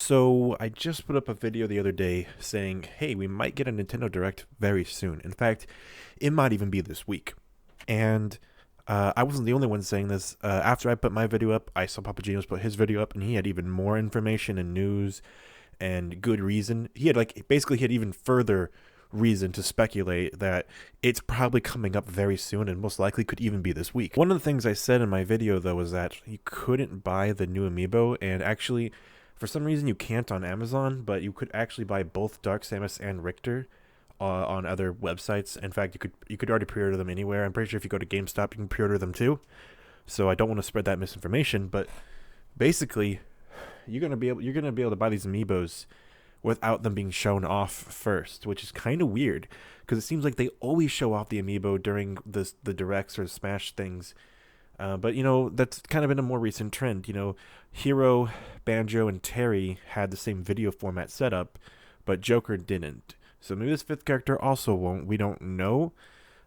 So I just put up a video the other day saying, hey, we might get a Nintendo Direct very soon. In fact, it might even be this week. And I wasn't the only one saying this. After I put my video up, I saw Papagenos put his video up, and he had even more information and news and good reason. He had even further reason to speculate that it's probably coming up very soon and most likely could even be this week. One of the things I said in my video though was that you couldn't buy the new amiibo, and actually for some reason you can't on Amazon, but you could actually buy both Dark Samus and Richter on other websites. In fact, you could already pre-order them anywhere. I'm pretty sure if you go to GameStop, you can pre-order them too. So I don't want to spread that misinformation, but basically, you're gonna be able to buy these amiibos without them being shown off first, which is kind of weird because it seems like they always show off the amiibo during the directs or Smash things. But that's kind of been a more recent trend. Hero, Banjo, and Terry had the same video format setup, but Joker didn't. So maybe this fifth character also won't. We don't know.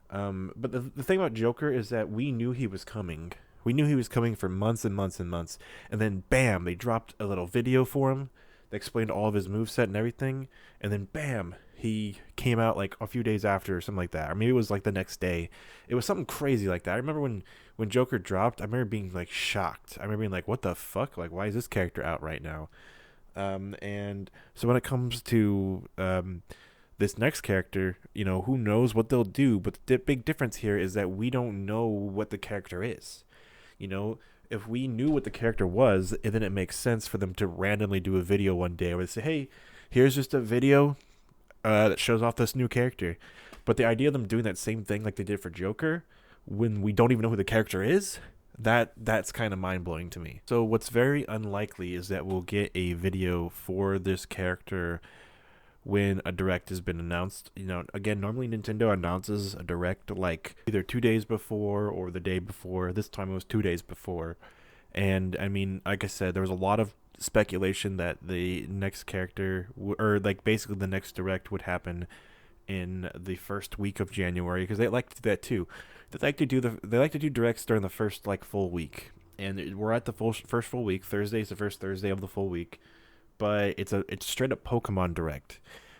But the thing about Joker is that we knew he was coming. We knew he was coming for months and months and months. And then, bam, they dropped a little video for him. They explained all of his moveset and everything. And then, bam, he came out like a few days after or something like that. Or maybe it was like the next day. It was something crazy like that. I remember when Joker dropped, I remember being like shocked. I remember being like, what the fuck? Like, why is this character out right now? And so when it comes to this next character, who knows what they'll do? But the big difference here is that we don't know what the character is. You know, if we knew what the character was, then it makes sense for them to randomly do a video one day where they say, hey, here's just a video that shows off this new character. But the idea of them doing that same thing like they did for Joker, when we don't even know who the character is, that's kind of mind blowing to me. So what's very unlikely is that we'll get a video for this character when a direct has been announced. Again, normally Nintendo announces a direct like either 2 days before or the day before. This time it was 2 days before. And I mean, like I said, there was a lot of speculation that the next character, or like basically the next direct, would happen in the first week of January, because they like to do that too. They like to do directs during the first like full week, and we're at the first full week. Thursday is the first Thursday of the full week, but it's straight up Pokemon Direct,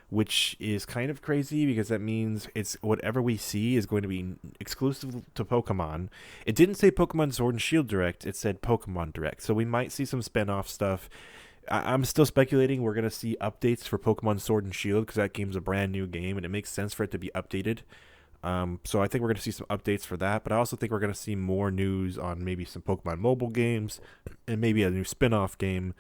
which is kind of crazy because that means it's whatever we see is going to be exclusive to Pokemon. It didn't say Pokemon Sword and Shield Direct, it said Pokemon Direct. So we might see some spin-off stuff. I'm still speculating we're going to see updates for Pokemon Sword and Shield because that game's a brand new game and it makes sense for it to be updated. So I think we're going to see some updates for that, but I also think we're going to see more news on maybe some Pokemon mobile games and maybe a new spin-off game.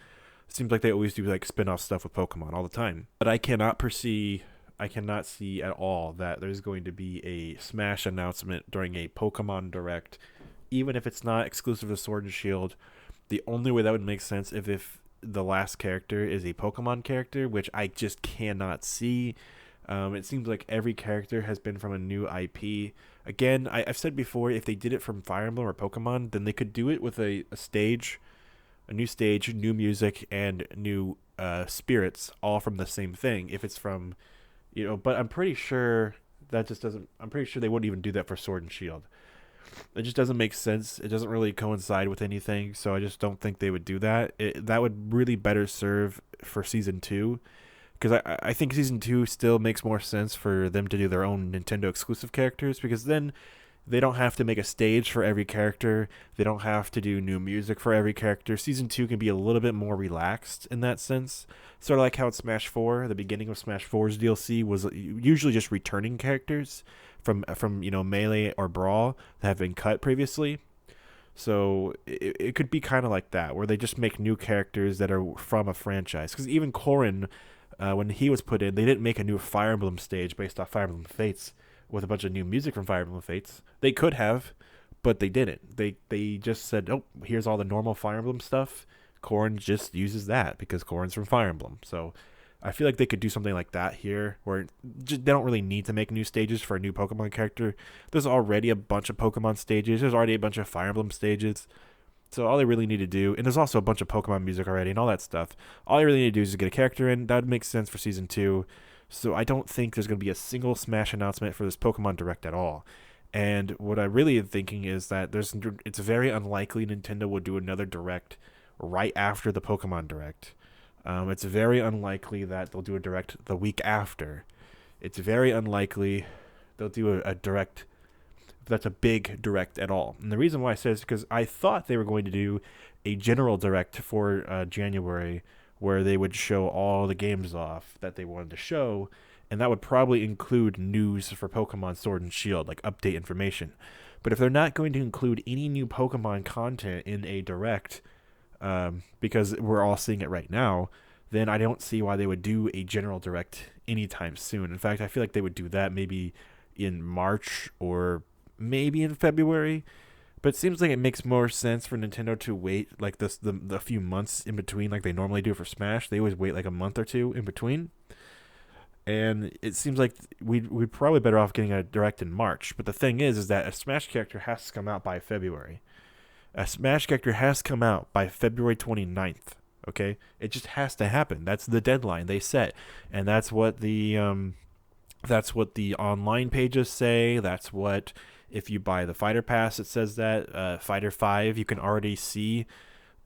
Seems like they always do like spin-off stuff with Pokemon all the time. But I cannot see at all that there's going to be a Smash announcement during a Pokemon Direct, even if it's not exclusive to Sword and Shield. The only way that would make sense if the last character is a Pokemon character, which I just cannot see. It seems like every character has been from a new IP. Again, I've said before, if they did it from Fire Emblem or Pokemon, then they could do it with a new stage, new music, and new spirits, all from the same thing. If it's from, but I'm pretty sure that just doesn't. I'm pretty sure they wouldn't even do that for Sword and Shield. It just doesn't make sense. It doesn't really coincide with anything, so I just don't think they would do that. That would really better serve for Season 2, because I think Season 2 still makes more sense for them to do their own Nintendo exclusive characters, because then they don't have to make a stage for every character. They don't have to do new music for every character. Season 2 can be a little bit more relaxed in that sense. Sort of like how in Smash 4, the beginning of Smash 4's DLC was usually just returning characters from Melee or Brawl that have been cut previously. So it could be kind of like that, where they just make new characters that are from a franchise. Because even Corrin, when he was put in, they didn't make a new Fire Emblem stage based off Fire Emblem Fates with a bunch of new music from Fire Emblem Fates. They could have, but they didn't. They just said, oh, here's all the normal Fire Emblem stuff. Corrin just uses that because Corrin's from Fire Emblem. So I feel like they could do something like that here, where they don't really need to make new stages for a new Pokemon character. There's already a bunch of Pokemon stages. There's already a bunch of Fire Emblem stages. So all they really need to do, and there's also a bunch of Pokemon music already and all that stuff. All they really need to do is just get a character in. That would make sense for Season 2. So I don't think there's going to be a single Smash announcement for this Pokemon Direct at all. And what I really am thinking is that it's very unlikely Nintendo will do another Direct right after the Pokemon Direct. It's very unlikely that they'll do a direct the week after. It's very unlikely they'll do a direct that's a big direct at all. And the reason why I say is because I thought they were going to do a general direct for January where they would show all the games off that they wanted to show, and that would probably include news for Pokemon Sword and Shield, like update information. But if they're not going to include any new Pokemon content in a direct, because we're all seeing it right now, then I don't see why they would do a general direct anytime soon. In fact, I feel like they would do that maybe in March or maybe in February. But it seems like it makes more sense for Nintendo to wait like the few months in between, like they normally do for Smash. They always wait like a month or two in between, and it seems like we'd probably better off getting a direct in March. But the thing is that a Smash character has to come out by February. A Smash character has to come out by February 29th. Okay, it just has to happen. That's the deadline they set, and that's what the online pages say. That's what, if you buy the Fighter Pass, it says that Fighter 5 you can already see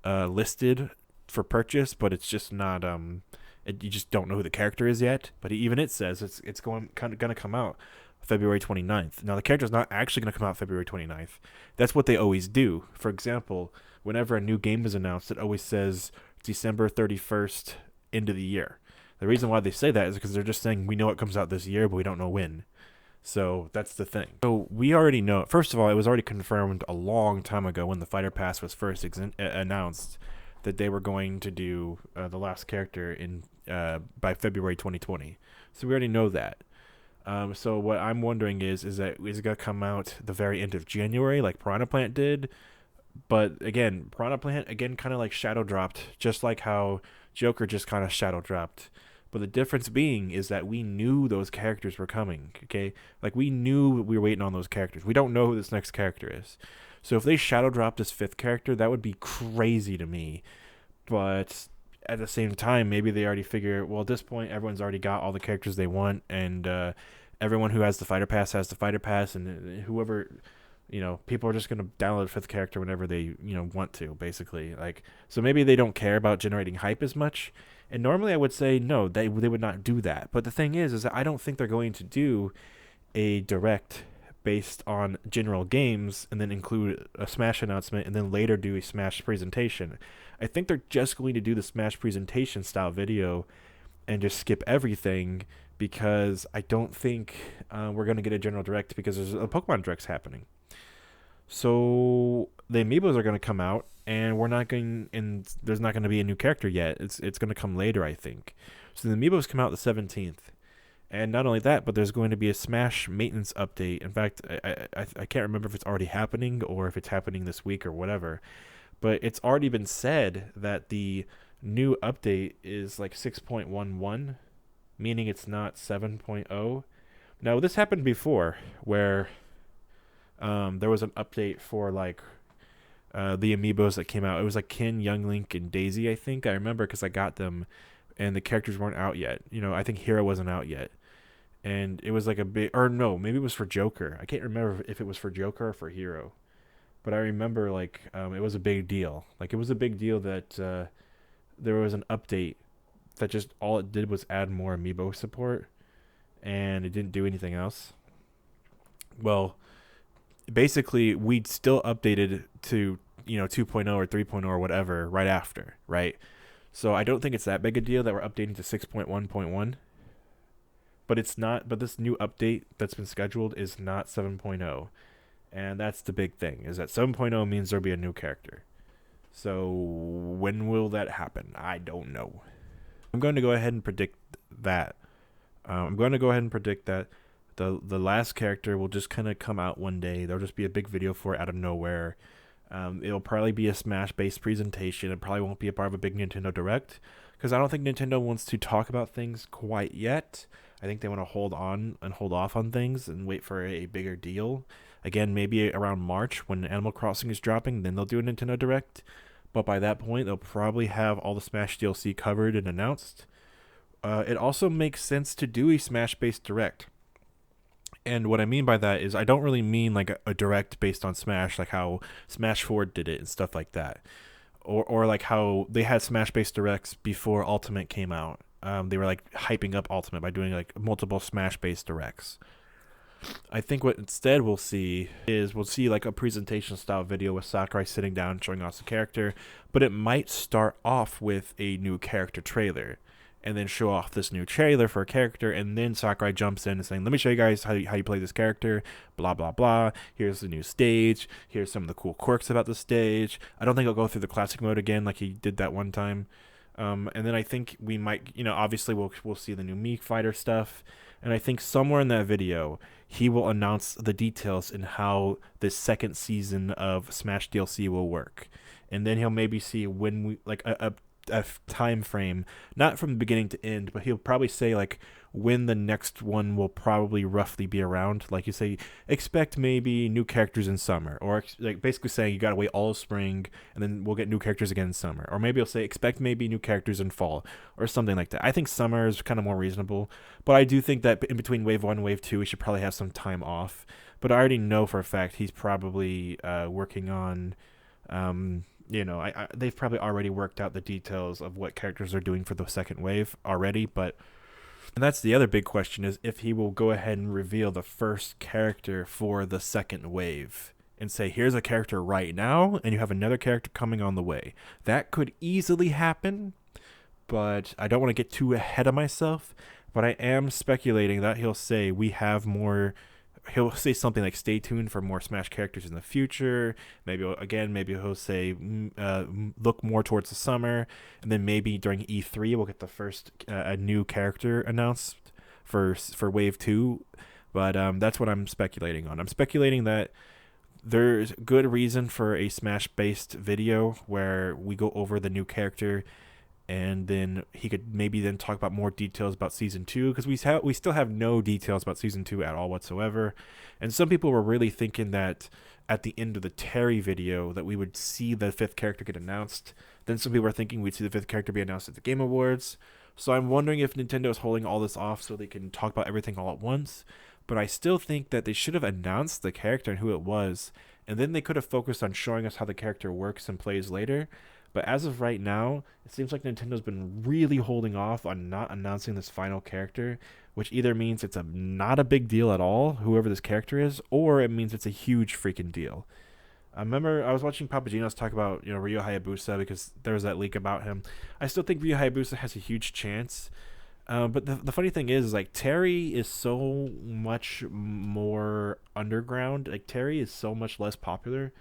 listed for purchase, but it's just not you just don't know who the character is yet. But even it says it's going to come out February 29th. Now the character's not actually going to come out February 29th. That's what they always do. For example, whenever a new game is announced, it always says December 31st, end of the year. The reason why they say that is because they're just saying we know it comes out this year, but we don't know when. So that's the thing. So we already know. First of all, it was already confirmed a long time ago when the Fighter Pass was first announced that they were going to do the last character in by February 2020. So we already know that. So what I'm wondering is it going to come out the very end of January like Piranha Plant did? But again, Piranha Plant kind of like shadow dropped, just like how Joker just kind of shadow dropped. But the difference being is that we knew those characters were coming, okay? Like, we knew we were waiting on those characters. We don't know who this next character is. So if they shadow dropped this fifth character, that would be crazy to me. But at the same time, maybe they already figure, well, at this point, everyone's already got all the characters they want, and everyone who has the Fighter Pass has the Fighter Pass, and whoever, people are just going to download a fifth character whenever they, want to, basically. Like, so maybe they don't care about generating hype as much. And normally I would say no, they would not do that. But the thing is that I don't think they're going to do a direct based on general games and then include a Smash announcement and then later do a Smash presentation. I think they're just going to do the Smash presentation style video and just skip everything, because I don't think we're going to get a general direct, because there's a Pokemon Direct's happening. So the amiibos are going to come out, and there's not going to be a new character yet. It's going to come later, I think. So the amiibos come out the 17th, and not only that, but there's going to be a Smash maintenance update. In fact, I can't remember if it's already happening or if it's happening this week or whatever, but it's already been said that the new update is like 6.11, meaning it's not 7.0. Now this happened before, where there was an update for like the amiibos that came out. It was like Ken, Young Link, and Daisy, I think. I remember because I got them, and the characters weren't out yet. I think Hero wasn't out yet. And it was like a big, or no, maybe it was for Joker. I can't remember if it was for Joker or for Hero. But I remember like it was a big deal. Like, it was a big deal that there was an update that just all it did was add more amiibo support, and it didn't do anything else. Well, basically we'd still updated to 2.0 or 3.0 or whatever right after, right? So I don't think it's that big a deal that we're updating to 6.1.1, but it's not. But this new update that's been scheduled is not 7.0, and that's the big thing, is that 7.0 means there'll be a new character. So when will that happen? I don't know. I'm going to go ahead and predict that. The last character will just kind of come out one day. There'll just be a big video for it out of nowhere. It'll probably be a Smash-based presentation. It probably won't be a part of a big Nintendo Direct, because I don't think Nintendo wants to talk about things quite yet. I think they want to hold off on things and wait for a bigger deal. Again, maybe around March when Animal Crossing is dropping, then they'll do a Nintendo Direct. But by that point, they'll probably have all the Smash DLC covered and announced. It also makes sense to do a Smash-based Direct. And what I mean by that is I don't really mean like a direct based on Smash, like how Smash 4 did it and stuff like that. or like how they had Smash Base Directs before Ultimate came out. They were like hyping up Ultimate by doing like multiple Smash Base Directs. I think what instead we'll see is we'll see like a presentation style video with Sakurai sitting down showing off the character, but it might start off with a new character trailer and then show off this new trailer for a character, and then Sakurai jumps in and saying, let me show you guys how you play this character, blah blah blah, here's the new stage, here's some of the cool quirks about the stage. I don't think he'll go through the classic mode again like he did that one time. And then I think we might, obviously we'll see the new Mii Fighter stuff, and I think somewhere in that video he will announce the details in how this second season of Smash DLC will work, and then he'll maybe see when we like a time frame, not from the beginning to end, but he'll probably say like when the next one will probably roughly be around. Like you say, expect maybe new characters in summer, or like basically saying you gotta wait all of spring and then we'll get new characters again in summer. Or maybe he'll say expect maybe new characters in fall or something like that. I think summer is kind of more reasonable, but I do think that in between wave 1 and wave 2 we should probably have some time off. But I already know for a fact he's probably working on they've probably already worked out the details of what characters are doing for the second wave already. And that's the other big question, is if he will go ahead and reveal the first character for the second wave and say, here's a character right now, and you have another character coming on the way. That could easily happen, but I don't want to get too ahead of myself. But I am speculating that he'll say we have more. He'll say something like stay tuned for more Smash characters in the future. Maybe he'll say look more towards the summer, and then maybe during E3 we'll get the first a new character announced for wave 2. But that's what I'm speculating on. I'm speculating that there's good reason for a Smash based video where we go over the new character, and then he could maybe then talk about more details about season 2, because we still have no details about season 2 at all whatsoever. And some people were really thinking that at the end of the Terry video that we would see the 5th character get announced. Then some people were thinking we'd see the 5th character be announced at the Game Awards. So I'm wondering if Nintendo is holding all this off so they can talk about everything all at once. But I still think that they should have announced the character and who it was, and then they could have focused on showing us how the character works and plays later. But as of right now, it seems like Nintendo's been really holding off on not announcing this final character, which either means it's not a big deal at all, whoever this character is, or it means it's a huge freaking deal. I remember I was watching Papagenos talk about Ryo Hayabusa, because there was that leak about him. I still think Ryo Hayabusa has a huge chance. But the funny thing is like Terry is so much more underground. Like Terry is so much less popular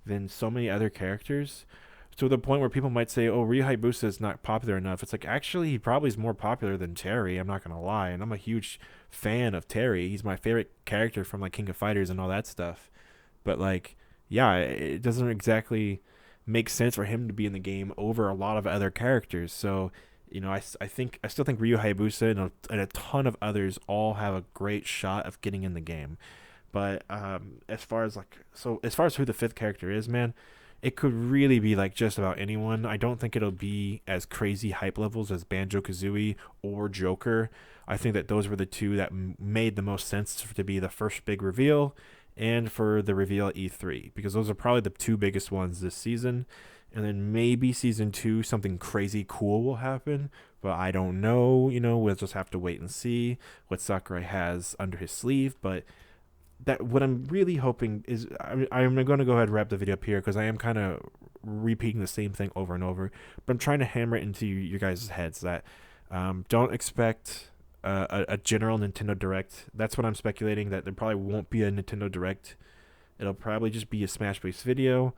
than so many other characters, to the point where people might say, oh, Ryo Hayabusa is not popular enough. It's like, actually, he probably is more popular than Terry. I'm not going to lie. And I'm a huge fan of Terry. He's my favorite character from like King of Fighters and all that stuff. But like, yeah, it doesn't exactly make sense for him to be in the game over a lot of other characters. So, I still think Ryo Hayabusa and a ton of others all have a great shot of getting in the game. But as far as who the 5th character is, man, it could really be like just about anyone. I don't think it'll be as crazy hype levels as Banjo-Kazooie or Joker. I think that those were the two that made the most sense to be the first big reveal, and for the reveal at E3, because those are probably the two biggest ones this season. And then maybe season 2, something crazy cool will happen, but I don't know. We'll just have to wait and see what Sakurai has under his sleeve. But what I'm really hoping is, I'm going to go ahead and wrap the video up here, because I am kind of repeating the same thing over and over, but I'm trying to hammer it into your guys' heads that don't expect a general Nintendo Direct. That's what I'm speculating, that there probably won't be a Nintendo Direct. It'll probably just be a Smash-based video.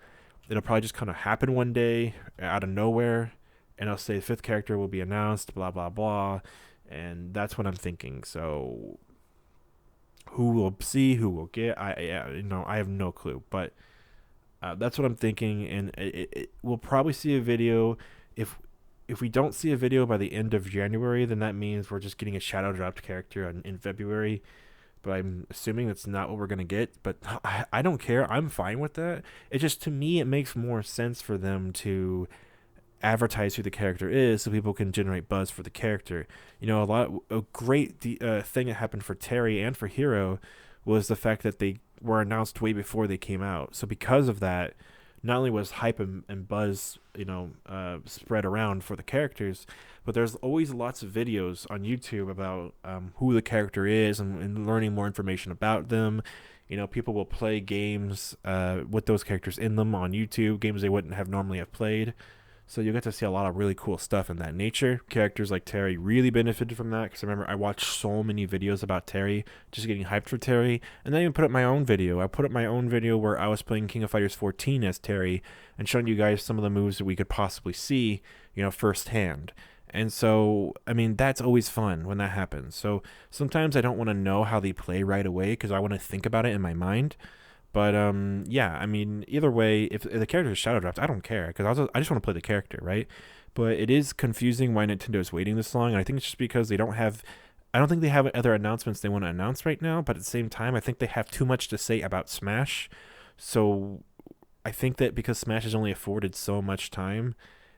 It'll probably just kind of happen one day out of nowhere, and I'll say the 5th character will be announced, blah, blah, blah, and that's what I'm thinking. So who will see, who will get, I have no clue, but that's what I'm thinking. And we'll probably see a video. If we don't see a video by the end of January, then that means we're just getting a shadow dropped character in February. But I'm assuming that's not what we're going to get. But I don't care. I'm fine with that. It just, to me, it makes more sense for them to advertise who the character is so people can generate buzz for the character. A great thing that happened for Terry and for Hero was the fact that they were announced way before they came out. So because of that, not only was hype and buzz, spread around for the characters, but there's always lots of videos on YouTube about who the character is and learning more information about them. People will play games with those characters in them on YouTube, games they wouldn't have normally have played. So you get to see a lot of really cool stuff in that nature. Characters like Terry really benefited from that, because I remember I watched so many videos about Terry, just getting hyped for Terry, and then I even put up my own video. I put up my own video where I was playing King of Fighters 14 as Terry and showing you guys some of the moves that we could possibly see, firsthand. And so, I mean, that's always fun when that happens. So sometimes I don't want to know how they play right away because I want to think about it in my mind. But yeah, I mean, either way, if the character is shadow dropped, I don't care because I just want to play the character, right? But it is confusing why Nintendo is waiting this long, and I think it's just because they don't have. I don't think they have other announcements they want to announce right now. But at the same time, I think they have too much to say about Smash. So I think that because Smash has only afforded so much time,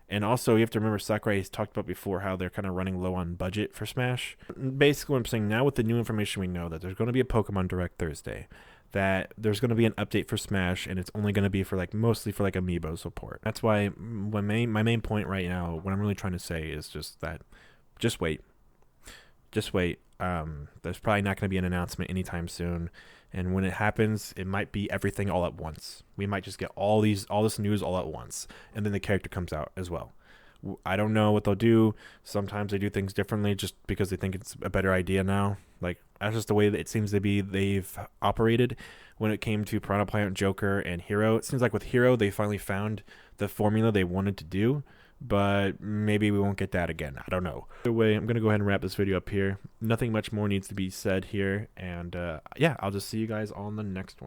and also you have to remember Sakurai has talked about before how they're kind of running low on budget for Smash. Basically, what I'm saying now with the new information we know that there's going to be a Pokemon Direct Thursday, that there's going to be an update for Smash, and it's only going to be for mostly for amiibo support. That's why my main point right now, what I'm really trying to say is just that, just wait. There's probably not going to be an announcement anytime soon, and when it happens, it might be everything all at once. We might just get all this news all at once, and then the character comes out as well. I don't know what they'll do. Sometimes they do things differently just because they think it's a better idea now. That's just the way that it seems to be they've operated when it came to Piranha Plant, Joker, and Hero. It seems like with Hero, they finally found the formula they wanted to do, but maybe we won't get that again. I don't know. Either way, I'm going to go ahead and wrap this video up here. Nothing much more needs to be said here, and yeah, I'll just see you guys on the next one.